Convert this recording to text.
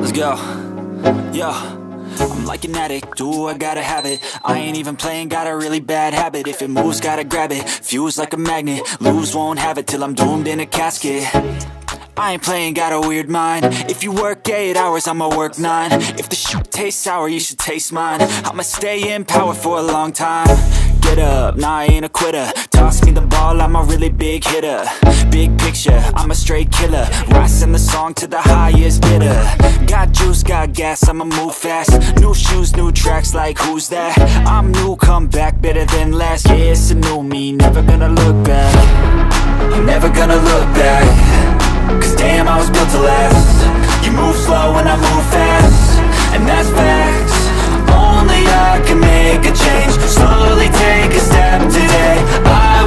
Let's go. Yo, I'm like an addict, do I gotta have it. I ain't even playing, got a really bad habit. If it moves, gotta grab it, fuse like a magnet. Lose, won't have it till I'm doomed in a casket. I ain't playing, got a weird mind. If you work 8 hours, I'ma work 9. If the shit tastes sour, you should taste mine. I'ma stay in power for a long time. Get up, nah, I ain't a quitter. Toss me the ball, I'm a really big hitter. Big picture, I'm a straight killer. Rising the song to the highest bidder. Got juice, got gas, I'ma move fast. New shoes, new tracks, like who's that? I'm new, come back, better than last. Yeah, it's a new me, never gonna look back. I'm never gonna look back. Cause damn, I was built to last. You move slow and I move fast, and that's facts. Only I can make a change. Slowly take a step today. I